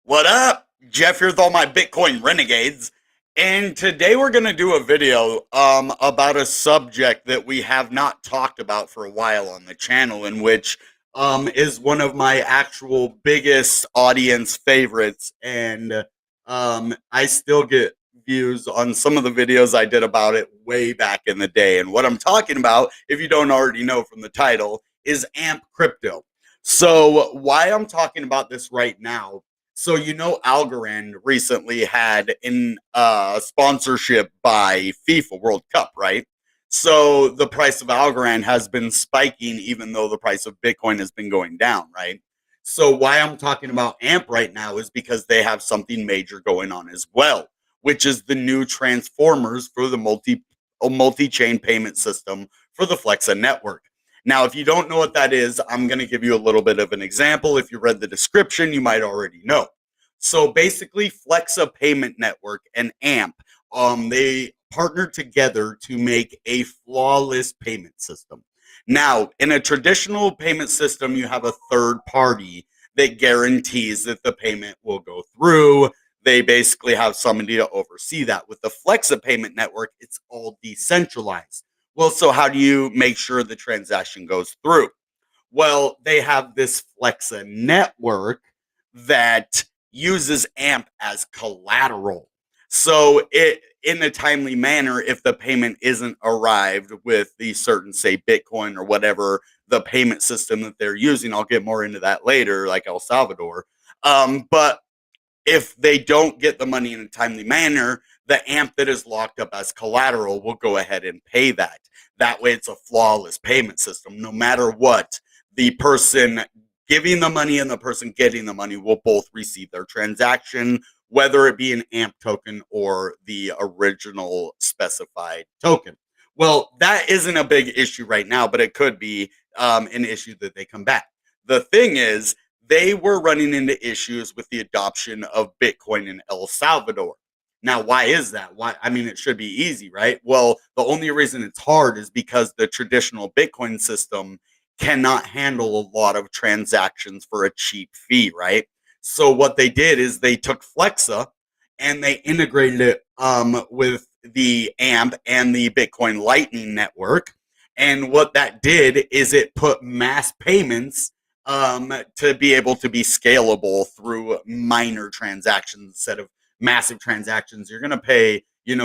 What up? Jeff here with all my Bitcoin renegades. And today we're going to do a video about a subject that we have not talked about for a while on the channel, in which is one of my actual biggest audience favorites. And I still get views on some of the videos I did about it way back in the day. And what I'm talking about, if you don't already know from the title, is AMP crypto. So why I'm talking about this right now, so Algorand recently had in sponsorship by FIFA World Cup, right? So the price of Algorand has been spiking, even though the price of Bitcoin has been going down, right? So why I'm talking about AMP right now is because they have something major going on as well, which is the new transformers for the multi-chain payment system for the Flexa network. Now, if you don't know what that is, I'm going to give you a little bit of an example. If you read the description, you might already know. So basically, Flexa Payment Network and AMP, they partnered together to make a flawless payment system. Now, in a traditional payment system, you have a third party that guarantees that the payment will go through. They basically have somebody to oversee that. With the Flexa Payment Network, it's all decentralized. Well, so how do you make sure the transaction goes through? Well, they have this Flexa network that uses AMP as collateral. So it in a timely manner, if the payment isn't arrived with the certain, say, Bitcoin or whatever the payment system that they're using, I'll get more into that later, like El Salvador. But if they don't get the money in a timely manner, the AMP that is locked up as collateral will go ahead and pay that. That way, it's a flawless payment system. No matter what, the person giving the money and the person getting the money will both receive their transaction, whether it be an AMP token or the original specified token. Well, that isn't a big issue right now, but it could be an issue that they combat. The thing is, they were running into issues with the adoption of Bitcoin in El Salvador. Now, why is that? Why? I mean, it should be easy, right? Well, the only reason it's hard is because the traditional Bitcoin system cannot handle a lot of transactions for a cheap fee, right? So what they did is they took Flexa and they integrated it with the AMP and the Bitcoin Lightning Network. And what that did is it put mass payments to be able to be scalable through minor transactions instead of massive transactions. You're going to pay,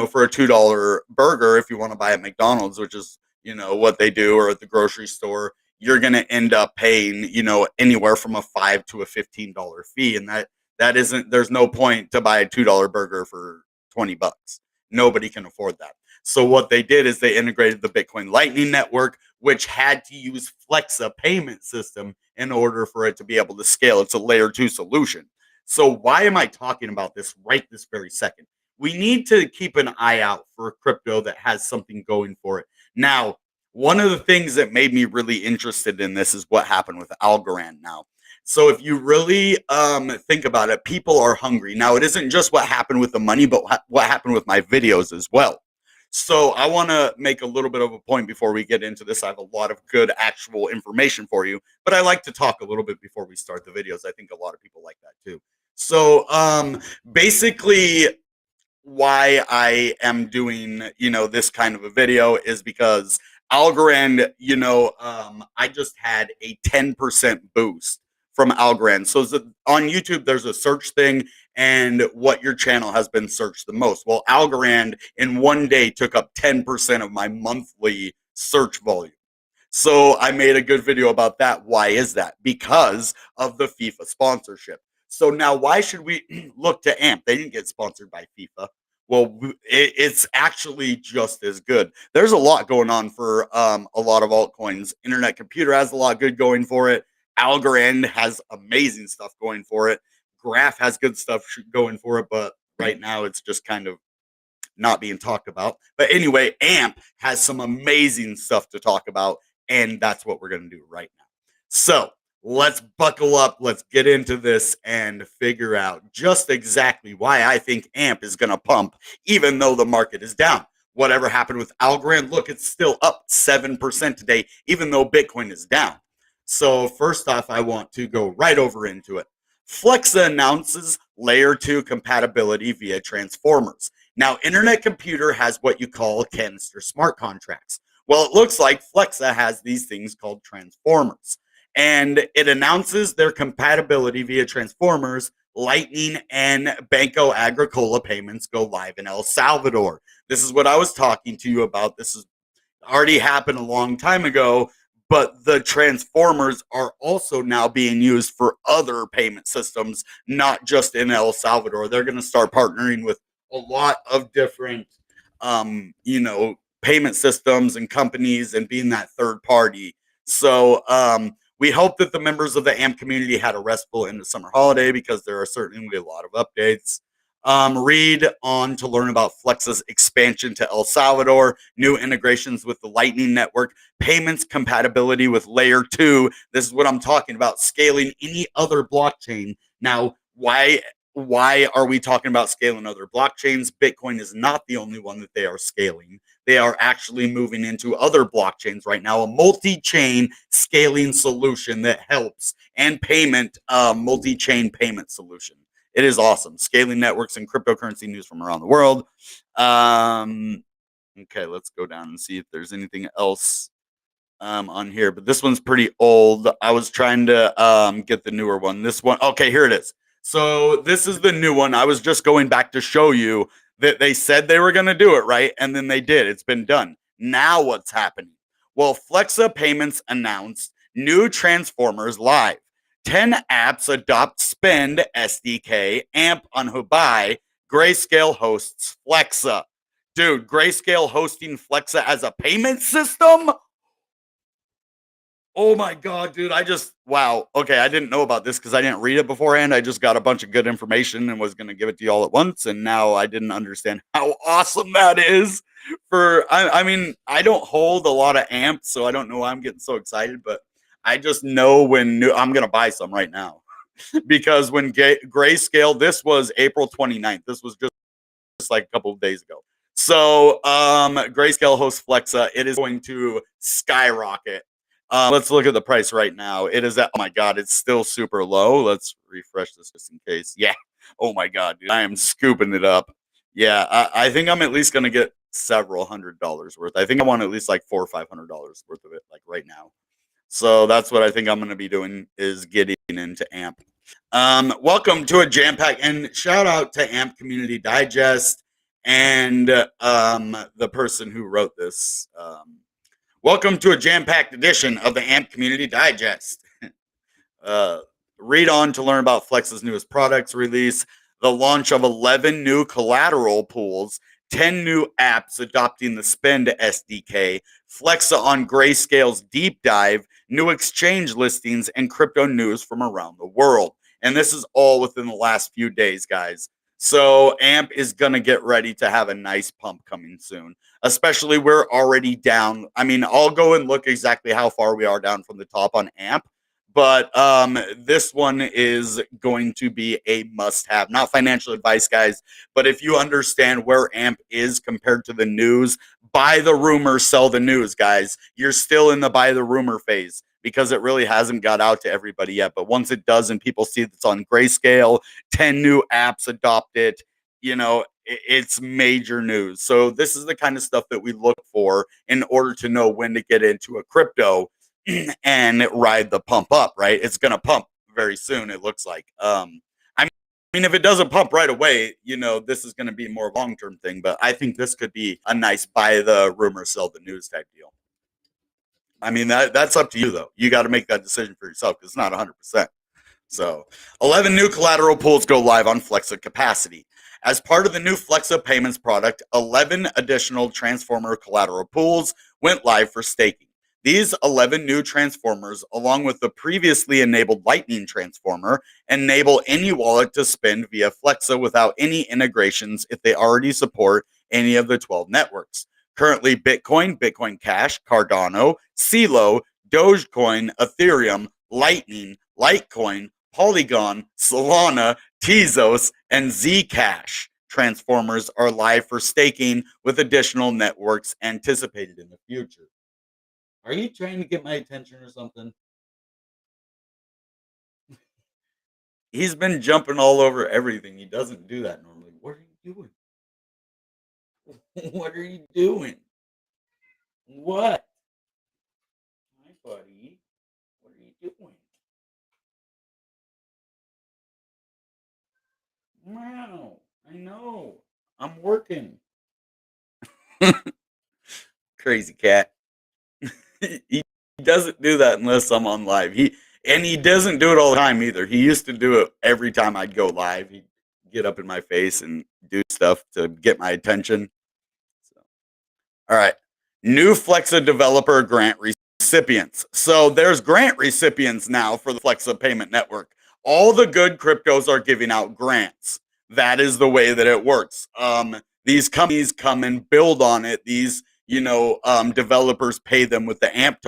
for a $2 burger if you want to buy at McDonald's, which is, what they do, or at the grocery store. You're going to end up paying, anywhere from a $5 to a $15 fee. And that isn't, there's no point to buy a $2 burger for $20. Nobody can afford that. So what they did is they integrated the Bitcoin Lightning Network, which had to use Flexa payment system in order for it to be able to scale. It's a layer 2 solution. So why am I talking about this right this very second? We need to keep an eye out for a crypto that has something going for it. Now, one of the things that made me really interested in this is what happened with Algorand now. So if you really think about it, people are hungry. Now, it isn't just what happened with the money, but what happened with my videos as well. So I want to make a little bit of a point before we get into this. I have a lot of good actual information for you, but I like to talk a little bit before we start the videos. I think a lot of people like that too. So basically, why I am doing, this kind of a video is because Algorand, I just had a 10% boost from Algorand. So on YouTube, there's a search thing and what your channel has been searched the most. Well, Algorand in one day took up 10% of my monthly search volume. So I made a good video about that. Why is that? Because of the FIFA sponsorship. So now why should we look to AMP? They didn't get sponsored by FIFA. Well, it's actually just as good. There's a lot going on for a lot of altcoins. Internet Computer has a lot good going for it. Algorand has amazing stuff going for it. Graph has good stuff going for it, but right now it's just kind of not being talked about. But anyway, AMP has some amazing stuff to talk about, and that's what we're going to do right now. So let's buckle up. Let's get into this and figure out just exactly why I think AMP is going to pump, even though the market is down. Whatever happened with Algorand, look, it's still up 7% today, even though Bitcoin is down. So first off, I want to go right over into it. Flexa announces layer 2 compatibility via transformers. Now, Internet Computer has what you call canister smart contracts. Well, it looks like Flexa has these things called transformers, and it announces their compatibility via transformers. Lightning and Banco Agricola payments go live in El Salvador. This is what I was talking to you about. This has already happened a long time ago, but the transformers are also now being used for other payment systems, not just in El Salvador. They're going to start partnering with a lot of different, payment systems and companies and being that third party. So we hope that the members of the AMP community had a restful end of summer holiday because there are certainly a lot of updates. Read on to learn about Flexa's expansion to El Salvador, new integrations with the Lightning Network, payments compatibility with Layer 2. This is what I'm talking about, scaling any other blockchain. Now, why are we talking about scaling other blockchains? Bitcoin is not the only one that they are scaling. They are actually moving into other blockchains right now, a multi-chain scaling solution that helps, and payment, multi-chain payment solution. It is awesome. Scaling networks and cryptocurrency news from around the world. Okay, let's go down and see if there's anything else on here. But this one's pretty old. I was trying to get the newer one. This one, okay, here it is. So this is the new one. I was just going back to show you that they said they were going to do it, right? And then they did. It's been done. Now what's happening? Well, Flexa Payments announced new transformers live. 10 apps adopt Spend SDK, AMP on Hubai, Grayscale hosts Flexa. Dude, Grayscale hosting Flexa as a payment system? Oh my god, dude! Wow. Okay, I didn't know about this because I didn't read it beforehand. I just got a bunch of good information and was going to give it to you all at once, and now I didn't understand how awesome that is. I mean, I don't hold a lot of amps, so I don't know why I'm getting so excited, but I just know I'm going to buy some right now because when Grayscale, this was April 29th. This was just like a couple of days ago. So, Grayscale hosts Flexa. It is going to skyrocket. Let's look at the price right now. It is at, oh my god, it's still super low. Let's refresh this just in case. Yeah. Oh my god, dude, I am scooping it up. Yeah, I think I'm at least gonna get several $100s worth. I think I want at least like $400 or $500 worth of it, like right now. So that's what I think I'm gonna be doing, is getting into AMP. Welcome to a jam pack, and shout out to AMP Community Digest and the person who wrote this. Welcome to a jam-packed edition of the AMP Community Digest. Uh, Read on to learn about Flex's newest products release, the launch of 11 new collateral pools, 10 new apps adopting the Spend SDK, Flexa on Grayscale's deep dive, new exchange listings, and crypto news from around the world. And this is all within the last few days, guys. So AMP is going to get ready to have a nice pump coming soon. Especially, we're already down. I mean, I'll go and look exactly how far we are down from the top on AMP, but this one is going to be a must-have. Not financial advice, guys, but if you understand where AMP is compared to the news, buy the rumor, sell the news, guys. You're still in the buy the rumor phase because it really hasn't got out to everybody yet. But once it does and people see it's on Grayscale, 10 new apps adopt it, it's major news. So this is the kind of stuff that we look for in order to know when to get into a crypto and ride the pump up, right? It's going to pump very soon, it looks like. I mean, if it doesn't pump right away, this is going to be a more long-term thing, but I think this could be a nice buy the rumor, sell the news type deal. I mean, that's up to you, though. You got to make that decision for yourself because it's not 100%. So, 11 new collateral pools go live on Flexa capacity. As part of the new Flexa payments product, 11 additional transformer collateral pools went live for staking. These 11 new transformers, along with the previously enabled Lightning transformer, enable any wallet to spend via Flexa without any integrations if they already support any of the 12 networks. Currently, Bitcoin, Bitcoin Cash, Cardano, CeeLo, Dogecoin, Ethereum, Lightning, Litecoin, Polygon, Solana, Tezos, and Zcash transformers are live for staking with additional networks anticipated in the future. Are you trying to get my attention or something? He's been jumping all over everything. He doesn't do that normally. What are you doing? What are you doing? What? Hi, buddy. What are you doing? Wow. I know. I'm working. Crazy cat. He doesn't do that unless I'm on live. He doesn't do it all the time either. He used to do it every time I'd go live. He'd get up in my face and do stuff to get my attention. So, all right. New Flexa developer grant recipients. So there's grant recipients now for the Flexa payment network. All the good cryptos are giving out grants. That is the way that it works. These companies come and build on it. These, developers pay them with the AMP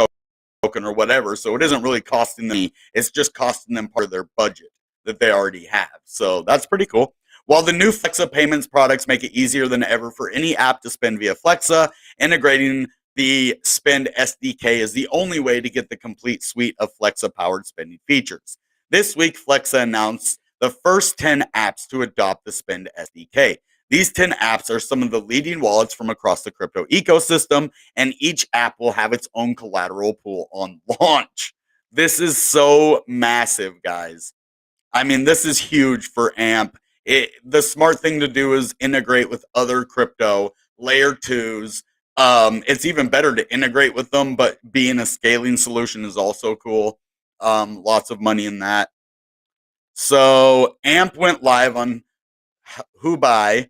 token or whatever. So it isn't really costing them. It's just costing them part of their budget that they already have. So that's pretty cool. While the new Flexa payments products make it easier than ever for any app to spend via Flexa, integrating the Spend SDK is the only way to get the complete suite of Flexa powered spending features. This week, Flexa announced the first 10 apps to adopt the Spend SDK. These 10 apps are some of the leading wallets from across the crypto ecosystem, and each app will have its own collateral pool on launch. This is so massive, guys. I mean, this is huge for AMP. The smart thing to do is integrate with other crypto layer twos. It's even better to integrate with them, but being a scaling solution is also cool. Lots of money in that. So AMP went live on Hubai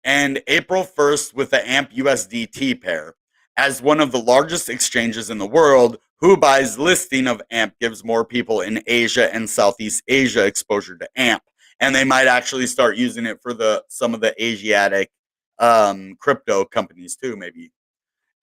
and April 1st with the AMP USDT pair. As one of the largest exchanges in the world, Hubai's listing of AMP gives more people in Asia and Southeast Asia exposure to AMP. And they might actually start using it for some of the Asiatic crypto companies too, maybe.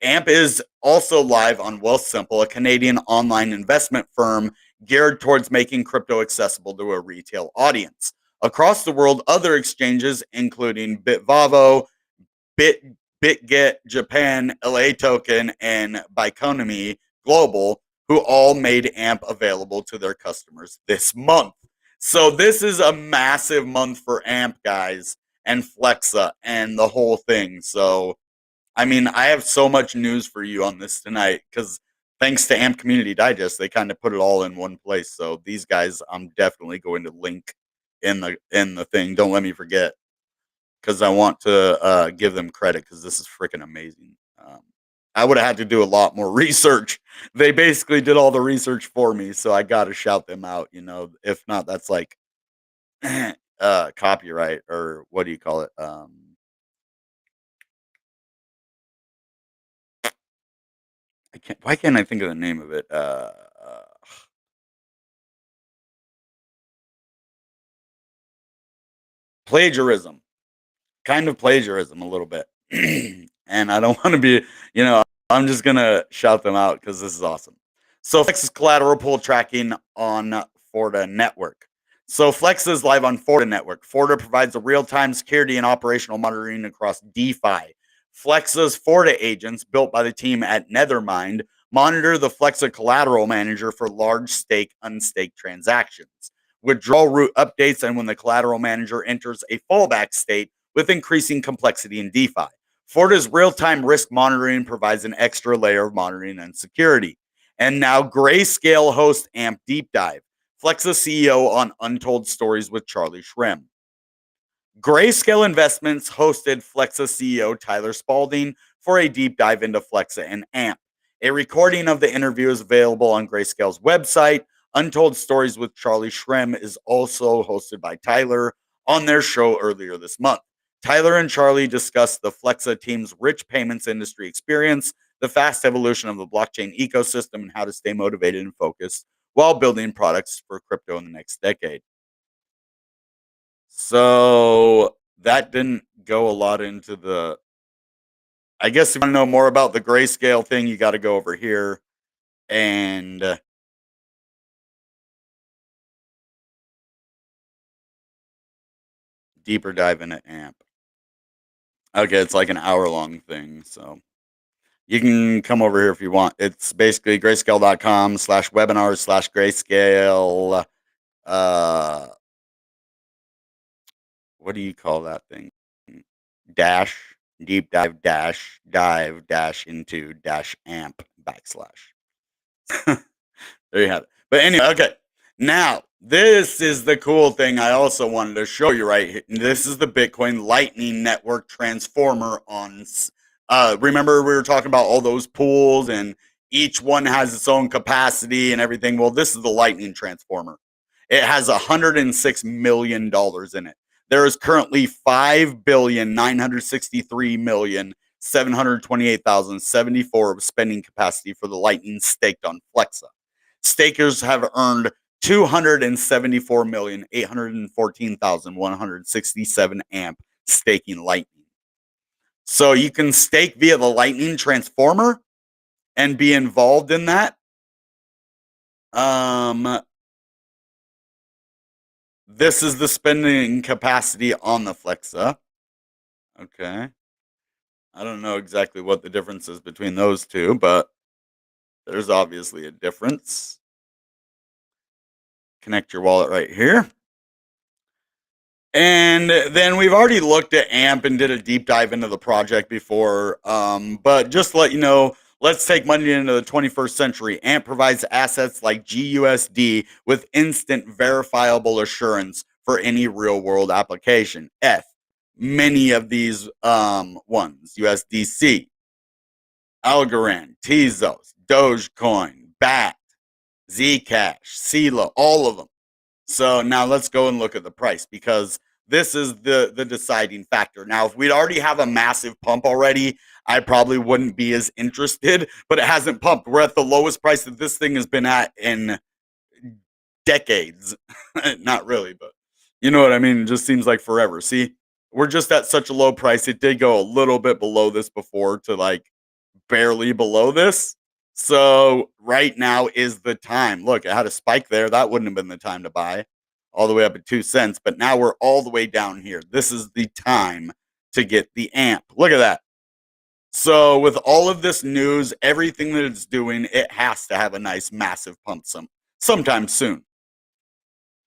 AMP is also live on Wealthsimple, a Canadian online investment firm geared towards making crypto accessible to a retail audience. Across the world, other exchanges, including Bitvavo, Bit BitGet Japan, LA Token, and Biconomy Global, who all made AMP available to their customers this month. So this is a massive month for AMP, guys, and Flexa and the whole thing. So I mean, I have so much news for you on this tonight because thanks to AMP Community Digest, they kind of put it all in one place. So these guys, I'm definitely going to link in the thing. Don't let me forget because I want to give them credit because this is freaking amazing. I would have had to do a lot more research. They basically did all the research for me, so I got to shout them out. If not, that's like copyright or what do you call it? I can't. Why can't I think of the name of it? Plagiarism, kind of plagiarism a little bit. And I don't want to be, I'm just going to shout them out because this is awesome. So Flex is collateral pool tracking on Forta Network. So Flex is live on Forta Network. Forta provides a real-time security and operational monitoring across DeFi. Flexa's Forta agents, built by the team at Nethermind, monitor the Flexa collateral manager for large stake, unstaked transactions, withdrawal route updates, and when the collateral manager enters a fallback state with increasing complexity in DeFi. Forta's real-time risk monitoring provides an extra layer of monitoring and security. And now Grayscale hosts AMP Deep Dive. Flexa CEO on Untold Stories with Charlie Shrem. Grayscale Investments hosted Flexa CEO Tyler Spalding for a deep dive into Flexa and AMP. A recording of the interview is available on Grayscale's website. Untold Stories with Charlie Shrem is also hosted by Tyler on their show earlier this month. Tyler and Charlie discussed the Flexa team's rich payments industry experience, the fast evolution of the blockchain ecosystem, and how to stay motivated and focused while building products for crypto in the next decade. So that didn't go a lot into the. I guess if you want to know more about the grayscale thing, you got to go over here and deeper dive into AMP. Okay, it's like an hour long thing. So you can come over here if you want. It's basically grayscale.com/webinars/grayscale. what do you call that thing? Dash, deep dive dash into dash amp backslash. There you have it. But anyway, okay. Now, this is the cool thing I also wanted to show you right here. This is the Bitcoin Lightning Network transformer on. Remember, we were talking about all those pools and each one has its own capacity and everything. Well, this is the Lightning transformer. It has $106 million in it. There is currently 5,963,728,074 of spending capacity for the Lightning staked on Flexa. Stakers have earned 274,814,167 amp staking Lightning. So you can stake via the Lightning transformer and be involved in that. This is the spending capacity on the Flexa. Okay. I don't know exactly what the difference is between those two, but there's obviously a difference. Connect your wallet right here. And then we've already looked at AMP and did a deep dive into the project before. But just to let you know, let's take money into the 21st century. AMP provides assets like GUSD with instant verifiable assurance for any real world application. Many of these ones, USDC, Algorand, Tezos, Dogecoin, BAT, Zcash, CELA, all of them. So now let's go and look at the price because this is the deciding factor. Now, if we'd already have a massive pump already, I probably wouldn't be as interested, but it hasn't pumped. We're at the lowest price that this thing has been at in decades. Not really, but you know what I mean? It just seems like forever. See, we're just at such a low price. It did go a little bit below this before to like barely below this. So right now is the time. Look, it had a spike there. That wouldn't have been the time to buy all the way up at 2 cents. But now we're all the way down here. This is the time to get the amp. Look at that. So with all of this news, everything that it's doing, it has to have a nice massive pump sometime soon.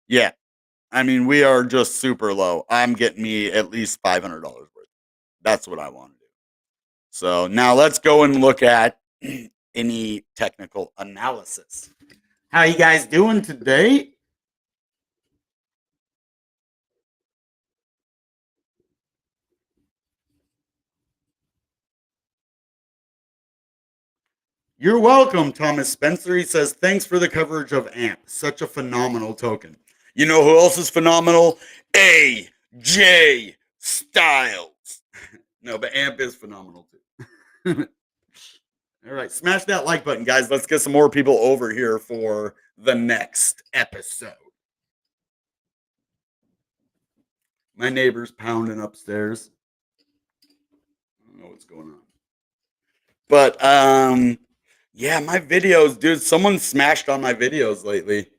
Yeah. I mean, we are just super low. I'm getting me at least $500 worth. That's what I want to do. So now let's go and look at any technical analysis. How you guys doing today? You're welcome, Thomas Spencer. He says, thanks for the coverage of AMP. Such a phenomenal token. You know who else is phenomenal? AJ Styles. No, but AMP is phenomenal too. All right, smash that like button, guys. Let's get some more people over here for the next episode. My neighbor's pounding upstairs. I don't know what's going on. But yeah, my videos, dude, someone smashed on my videos lately.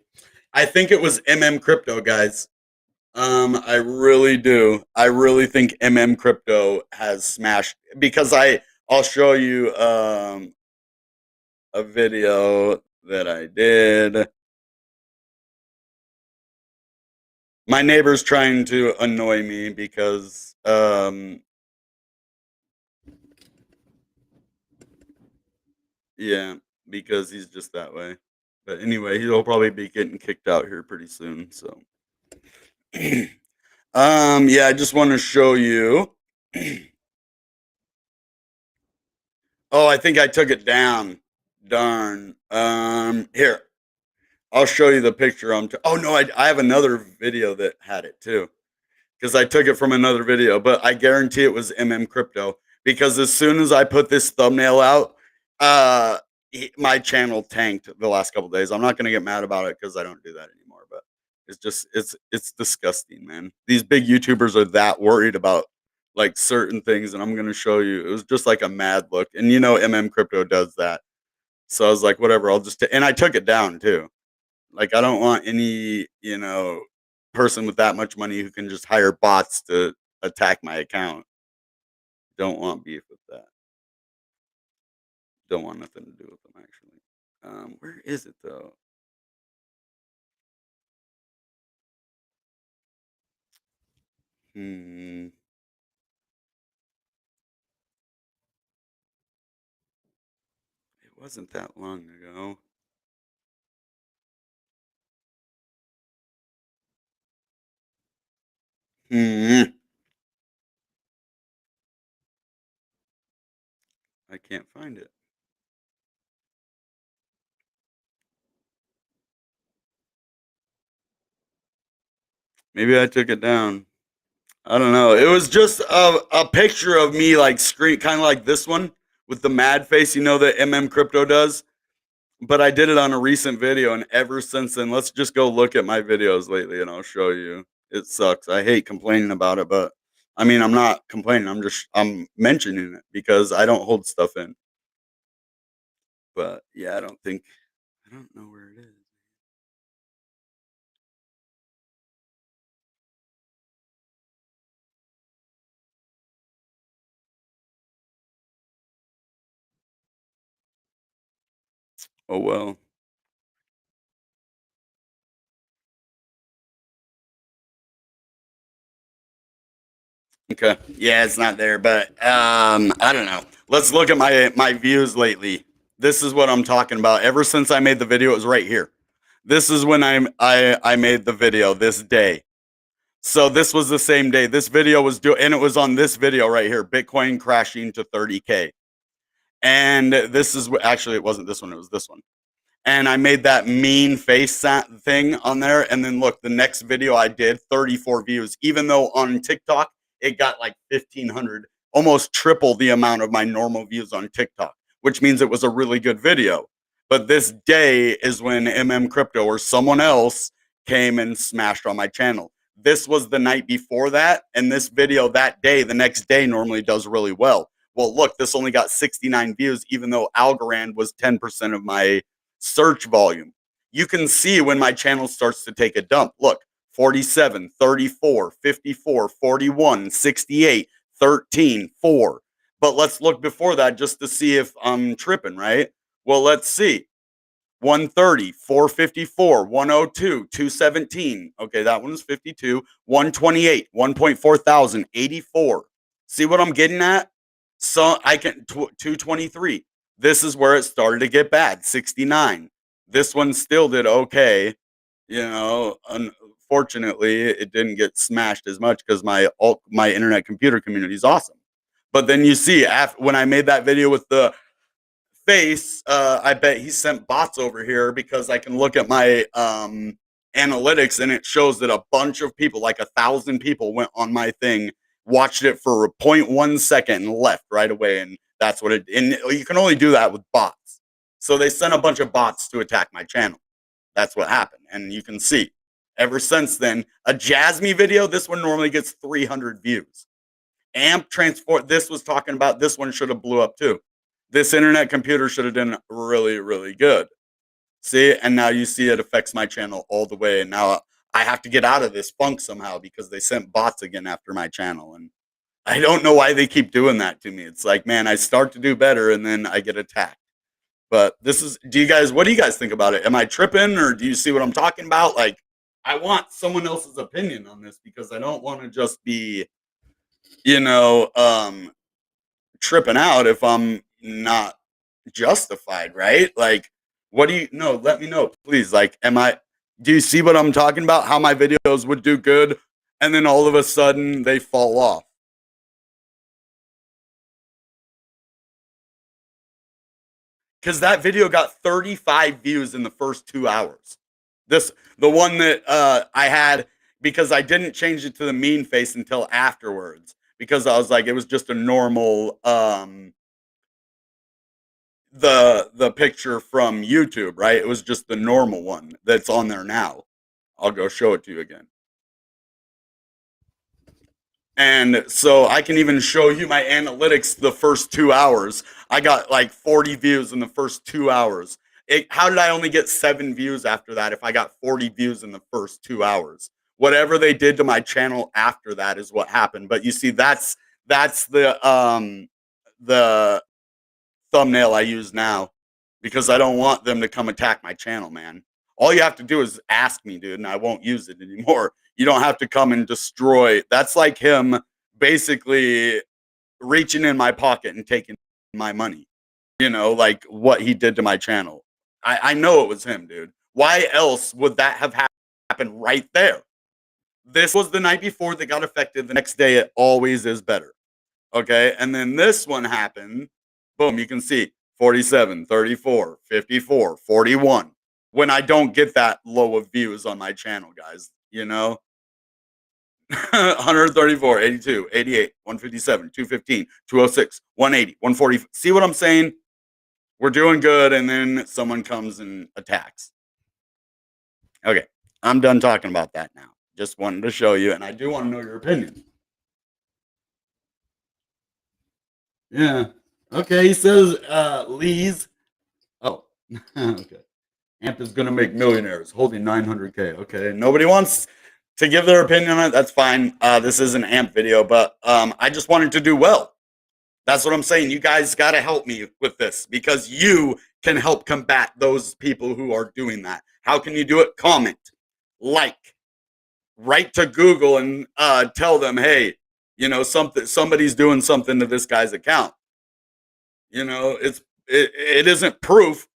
I think it was Crypto, guys. I really do. I really think Crypto has smashed because I'll show you a video that I did. My neighbor's trying to annoy me because yeah, because he's just that way. But anyway, he'll probably be getting kicked out here pretty soon. So, yeah, I just want to show you. Oh, I think I took it down. Darn. Here, I'll show you the picture. Oh no, I have another video that had it too, because I took it from another video. But I guarantee it was Crypto because as soon as I put this thumbnail out, my channel tanked the last couple days. I'm not gonna get mad about it because I don't do that anymore. But it's just it's disgusting, man. These big YouTubers are that worried about like certain things, and I'm gonna show you. It was just like a mad look, and you know, Crypto does that. So I was like, whatever. I'll just and I took it down too. Like I don't want any person with that much money who can just hire bots to attack my account. Don't want beef with that. Don't want nothing to do with them actually. Where is it though? Hmm. It wasn't that long ago. Hmm. I can't find it. Maybe I took it down. I don't know. It was just a picture of me like screen, kind of like this one with the mad face, that Crypto does. But I did it on a recent video, and ever since then, let's just go look at my videos lately, and I'll show you. It sucks. I hate complaining about it, but I mean, I'm not complaining. I'm mentioning it because I don't hold stuff in. But yeah, I don't know where it is. Oh well. Okay. Yeah, it's not there, but I don't know. Let's look at my views lately. This is what I'm talking about. Ever since I made the video, it was right here. This is when I made the video this day. So this was the same day. This video was and it was on this video right here, Bitcoin crashing to 30K. And this is actually it wasn't this one, it was this one, and I made that mean face thing on there. And then look, the next video I did 34 views, even though on TikTok it got like 1,500, almost triple the amount of my normal views on TikTok, which means it was a really good video. But this day is when Crypto or someone else came and smashed on my channel. This was the night before that, and this video that day, the next day, normally does really well. Well, look, this only got 69 views, even though Algorand was 10% of my search volume. You can see when my channel starts to take a dump. Look, 47, 34, 54, 41, 68, 13, 4. But let's look before that just to see if I'm tripping, right? Well, let's see. 130, 454, 102, 217. Okay, that one was 52. 128, 1.4 thousand, 84. See what I'm getting at? So I can 223. This is where it started to get bad. 69. This one still did okay. Unfortunately, it didn't get smashed as much because my internet computer community is awesome. But then you see, when I made that video with the face, I bet he sent bots over here because I can look at my analytics and it shows that a bunch of people, like 1,000 people, went on my thing, watched it for zero point 0.1 second, and left right away. And that's what it. And you can only do that with bots. So they sent a bunch of bots to attack my channel. That's what happened, and you can see. Ever since then, a Jasmine video, this one normally gets 300 views. Amp transport, this was talking about, this one should have blew up too. This internet computer should have done really, really good. See, and now you see it affects my channel all the way. And now I have to get out of this funk somehow because they sent bots again after my channel. And I don't know why they keep doing that to me. It's like, man, I start to do better and then I get attacked. But what do you guys think about it? Am I tripping or do you see what I'm talking about? Like, I want someone else's opinion on this because I don't want to just be, you know, um, tripping out if I'm not justified, right? Like, what do you know? Let me know, please. Like, do you see what I'm talking about? How my videos would do good and then all of a sudden they fall off? Because that video got 35 views in the first 2 hours. The one that I had, because I didn't change it to the mean face until afterwards because I was like, it was just a normal the picture from YouTube, right? It was just the normal one that's on there now. I'll go show it to you again. And so I can even show you my analytics the first 2 hours. I got like 40 views in the first 2 hours. How did I only get 7 views after that if I got 40 views in the first 2 hours? Whatever they did to my channel after that is what happened. But you see, that's the thumbnail I use now because I don't want them to come attack my channel, man. All you have to do is ask me, dude, and I won't use it anymore. You don't have to come and destroy. That's like him basically reaching in my pocket and taking my money. Like what he did to my channel. I know it was him, dude. Why else would that have happened right there? This was the night before that got affected. The next day, it always is better. Okay. And then this one happened. Boom. You can see 47, 34, 54, 41. When I don't get that low of views on my channel, guys, 134, 82, 88, 157, 215, 206, 180, 140. See what I'm saying? We're doing good. And then someone comes and attacks. Okay. I'm done talking about that now. Just wanted to show you. And I do want to know your opinion. Yeah. Okay. He says, Lee's. Oh, okay. AMP is going to make millionaires holding 900K. Okay. Nobody wants to give their opinion on it. That's fine. This is an AMP video, but I just wanted to do well. That's what I'm saying. You guys got to help me with this because you can help combat those people who are doing that. How can you do it? Comment, like, write to Google and tell them, hey, somebody's doing something to this guy's account. It isn't proof,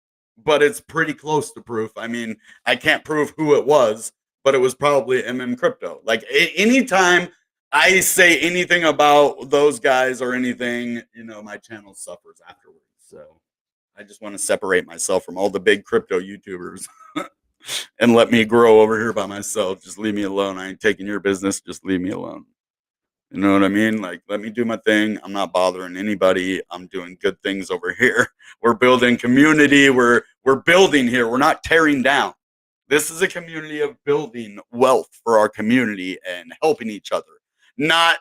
but it's pretty close to proof. I mean, I can't prove who it was, but it was probably Crypto. Like anytime I say anything about those guys or anything, my channel suffers afterwards. So I just want to separate myself from all the big crypto YouTubers and let me grow over here by myself. Just leave me alone. I ain't taking your business. Just leave me alone. You know what I mean? Like, let me do my thing. I'm not bothering anybody. I'm doing good things over here. We're building community. We're building here. We're not tearing down. This is a community of building wealth for our community and helping each other, not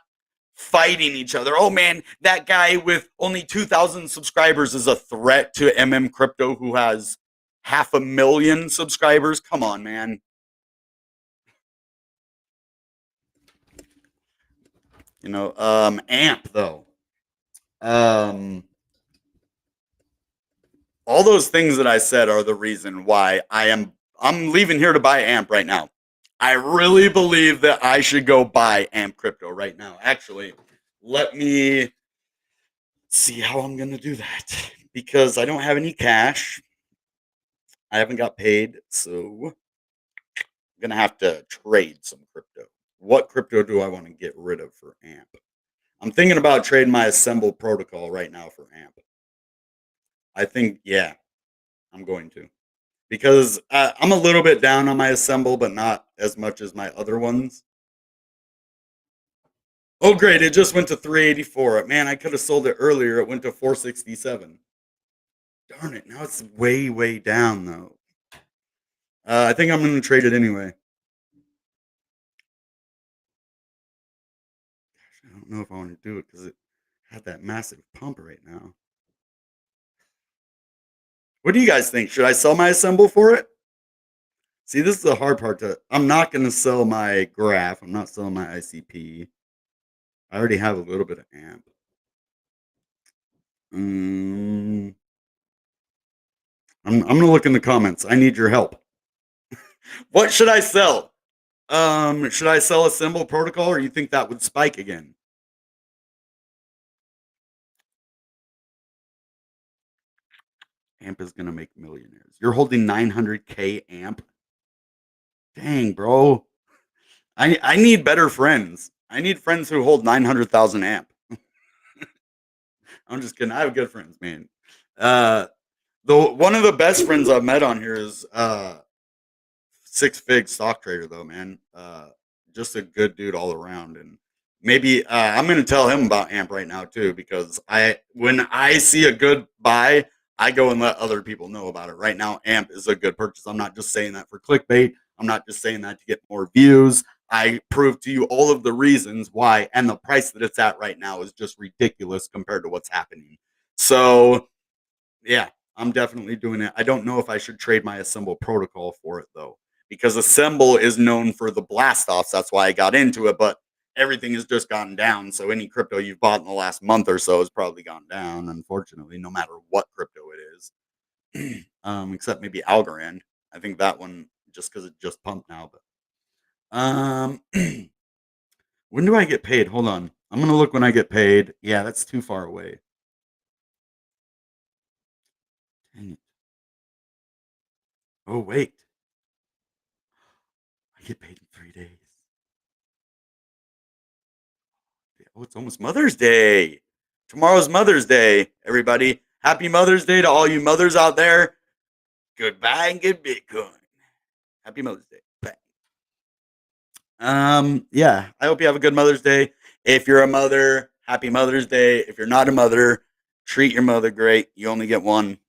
fighting each other. Oh man, that guy with only 2,000 subscribers is a threat to Crypto who has 500,000 subscribers. Come on, man. AMP though. All those things that I said are the reason why I'm leaving here to buy AMP right now. I really believe that I should go buy AMP Crypto right now. Actually, let me see how I'm going to do that because I don't have any cash. I haven't got paid, so I'm going to have to trade some crypto. What crypto do I want to get rid of for AMP? I'm thinking about trading my Assemble protocol right now for AMP. I think, yeah, I'm going to. Because I'm a little bit down on my Assemble, but not as much as my other ones. Oh, great. It just went to 384. Man, I could have sold it earlier. It went to 467. Darn it. Now it's way, way down, though. I think I'm going to trade it anyway. Gosh, I don't know if I want to do it because it had that massive pump right now. What do you guys think? Should I sell my Assemble for it? See, this is the hard part. I'm not going to sell my graph. I'm not selling my ICP. I already have a little bit of AMP. I'm going to look in the comments. I need your help. What should I sell? Should I sell a symbol protocol, or you think that would spike again? AMP is going to make millionaires. You're holding 900K AMP? Dang, bro. I need better friends. I need friends who hold 900,000 AMP. I'm just kidding. I have good friends, man. One of the best friends I've met on here is Six Fig Stock Trader, though, man. Just a good dude all around, and maybe I'm going to tell him about AMP right now too, because when I see a good buy, I go and let other people know about it. Right now, AMP is a good purchase. I'm not just saying that for clickbait. I'm not just saying that to get more views. I prove to you all of the reasons why, and the price that it's at right now is just ridiculous compared to what's happening. So, yeah, I'm definitely doing it. I don't know if I should trade my Assemble protocol for it, though, because Assemble is known for the blast offs. That's why I got into it, but everything has just gone down. So any crypto you've bought in the last month or so has probably gone down, unfortunately, no matter what crypto it is, except maybe Algorand. I think that one just because it just pumped now. But when do I get paid? Hold on. I'm gonna look when I get paid. Yeah, that's too far away. Dang it. Oh wait, I get paid in 3 days. Oh, it's almost Mother's Day. Tomorrow's Mother's Day, everybody. Happy Mother's Day to all you mothers out there. Goodbye and good Bitcoin. Happy Mother's Day. Bye. Yeah, I hope you have a good Mother's Day. If you're a mother, happy Mother's Day. If you're not a mother, treat your mother great. You only get one.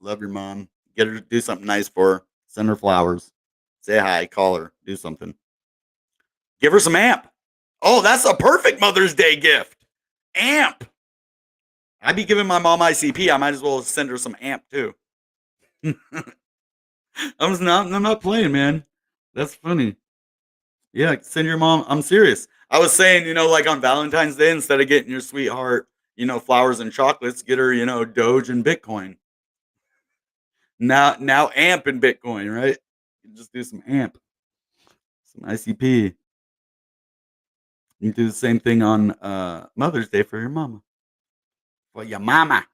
Love your mom. Get her to do something nice for her. Send her flowers. Say hi, call her, do something. Give her some amp. Oh, that's a perfect Mother's Day gift. Amp. I'd be giving my mom ICP. I might as well send her some amp too. I'm not playing, man. That's funny. Yeah, send your mom. I'm serious. I was saying, like on Valentine's Day, instead of getting your sweetheart, flowers and chocolates, get her, Doge and Bitcoin. Now amp and Bitcoin, right? You just do some amp, some ICP. You do the same thing on Mother's Day for your mama. For your mama.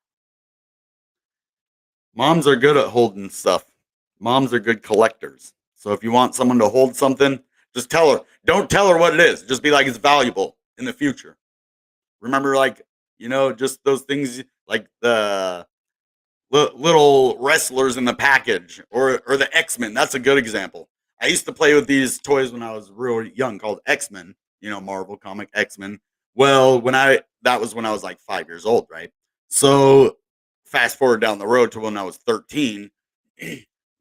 Moms are good at holding stuff. Moms are good collectors. So if you want someone to hold something, just tell her. Don't tell her what it is. Just be like, it's valuable in the future. Remember, like, just those things like the little wrestlers in the package, or the X-Men. That's a good example. I used to play with these toys when I was real young called X-Men, Marvel comic X-Men. Well, that was when I was like 5 years old, right? So fast forward down the road to when I was 13,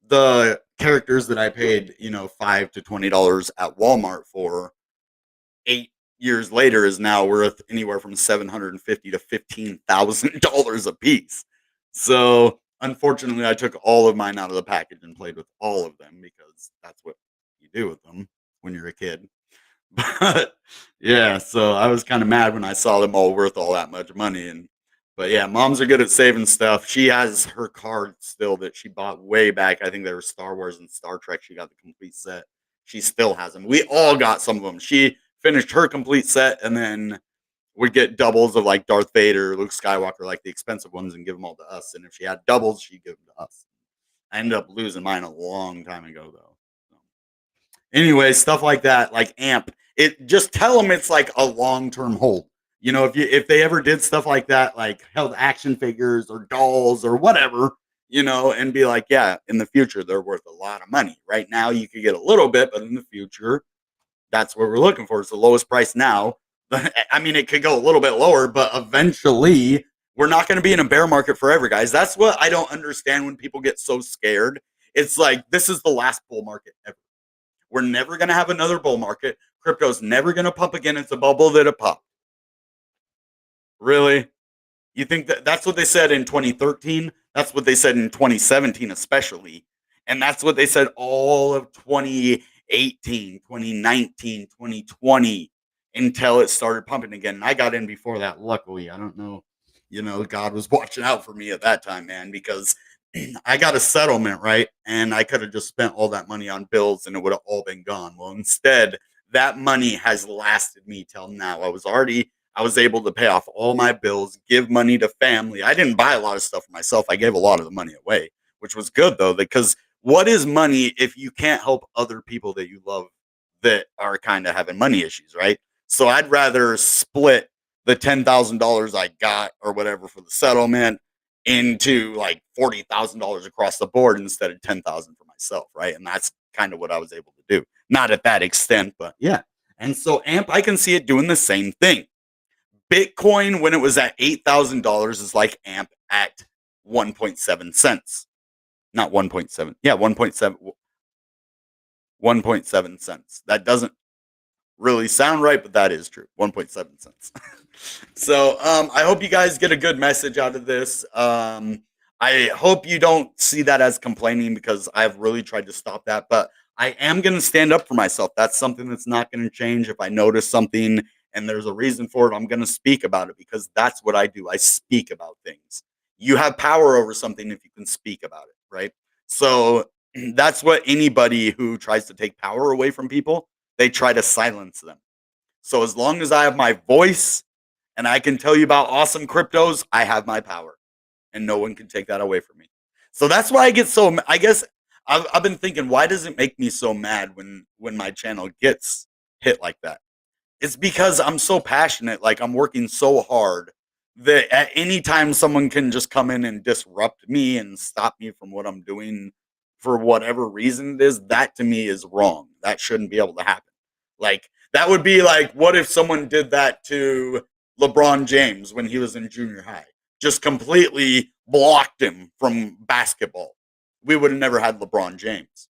the characters that I paid, $5 to $20 at Walmart for 8 years later is now worth anywhere from $750 to $15,000 a piece. So unfortunately, I took all of mine out of the package and played with all of them because that's what you do with them when you're a kid. But yeah, so I was kind of mad when I saw them all worth all that much money. But yeah, moms are good at saving stuff. She has her cards still that she bought way back. I think they were Star Wars and Star Trek. She got the complete set. She still has them. We all got some of them. She finished her complete set and then would get doubles of like Darth Vader, Luke Skywalker, like the expensive ones, and give them all to us. And if she had doubles, she'd give them to us. I ended up losing mine a long time ago, though. Anyway, stuff like that, like amp. It just tell them it's like a long term hold. If they ever did stuff like that, like held action figures or dolls or whatever, and be like, yeah, in the future they're worth a lot of money. Right now you could get a little bit, but in the future, that's what we're looking for. It's the lowest price now. I mean, it could go a little bit lower, but eventually we're not going to be in a bear market forever, guys. That's what I don't understand when people get so scared. It's like, this is the last bull market ever. We're never going to have another bull market. Crypto's never going to pump again. It's a bubble that it popped. Really? You think that's what they said in 2013? That's what they said in 2017, especially. And that's what they said all of 2018, 2019, 2020 until it started pumping again. And I got in before that, luckily. I don't know. God was watching out for me at that time, man, because I got a settlement, right? And I could have just spent all that money on bills and it would have all been gone. Well, instead, that money has lasted me till now. I was able to pay off all my bills, give money to family. I didn't buy a lot of stuff for myself. I gave a lot of the money away, which was good though, because what is money if you can't help other people that you love that are kind of having money issues, right? So I'd rather split the $10,000 I got or whatever for the settlement into like $40,000 across the board instead of 10,000 for myself, right? And that's kind of what I was able to do. Not at that extent, but yeah. And so AMP, I can see it doing the same thing. Bitcoin, when it was at $8,000, is like AMP at 1.7 cents. Not 1.7. Yeah, 1.7 cents. That doesn't really sound right, but that is true. 1.7 cents. So I hope you guys get a good message out of this. I hope you don't see that as complaining because I've really tried to stop that, but I am going to stand up for myself. That's something that's not going to change. If I notice something and there's a reason for it, I'm going to speak about it because that's what I do. I speak about things. You have power over something if you can speak about it, right? So that's what anybody who tries to take power away from people, they try to silence them. So as long as I have my voice and I can tell you about awesome cryptos, I have my power, and no one can take that away from me. So that's why I get so. I guess I've been thinking, why does it make me so mad when my channel gets hit like that? It's because I'm so passionate, like I'm working so hard that at any time someone can just come in and disrupt me and stop me from what I'm doing for whatever reason it is, that to me is wrong. That shouldn't be able to happen. Like that would be like, what if someone did that to LeBron James when he was in junior high? Just completely blocked him from basketball. We would have never had LeBron James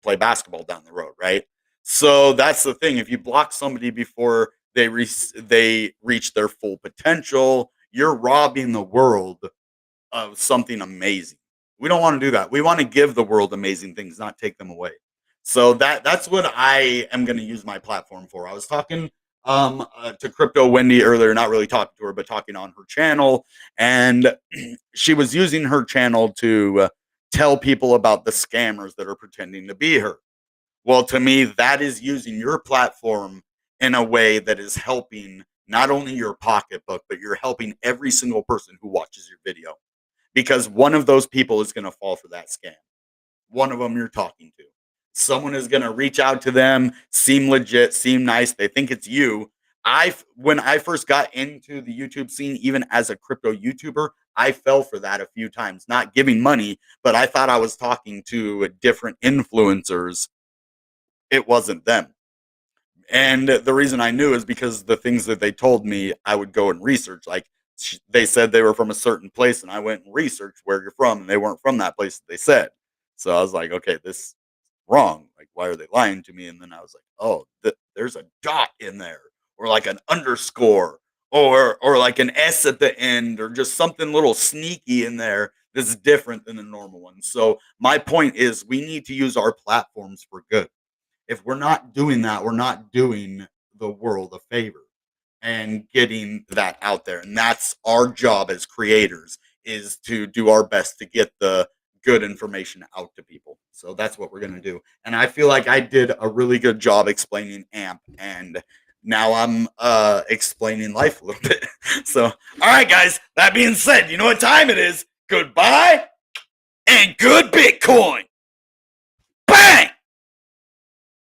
play basketball down the road, right? So that's the thing. If you block somebody before they reach their full potential, you're robbing the world of something amazing. We don't want to do that. We want to give the world amazing things, not take them away. So that's what I am going to use my platform for. I was talking to Crypto Wendy earlier, not really talking to her, but talking on her channel, and she was using her channel to tell people about the scammers that are pretending to be her. Well, to me, that is using your platform in a way that is helping not only your pocketbook, but you're helping every single person who watches your video, because one of those people is going to fall for that scam. One of them you're talking to. Someone is going to reach out to them, seem legit, seem nice. They think it's you. When I first got into the YouTube scene, even as a crypto YouTuber, I fell for that a few times, not giving money, but I thought I was talking to different influencers. It wasn't them. And the reason I knew is because the things that they told me, I would go and research. Like they said they were from a certain place, and I went and researched where you're from, and they weren't from that place that they said. So I was like, okay, this is wrong. Like, why are they lying to me? And then I was like, oh, there's a dot in there, or like an underscore, or like an S at the end, or just something little sneaky in there that's different than the normal one. So my point is, we need to use our platforms for good. If we're not doing that, we're not doing the world a favor and getting that out there. And that's our job as creators, is to do our best to get the good information out to people. So that's what we're going to do. And I feel like I did a really good job explaining AMP, and now I'm explaining life a little bit. So, all right, guys, that being said, you know what time it is? Goodbye and good Bitcoin. Bang!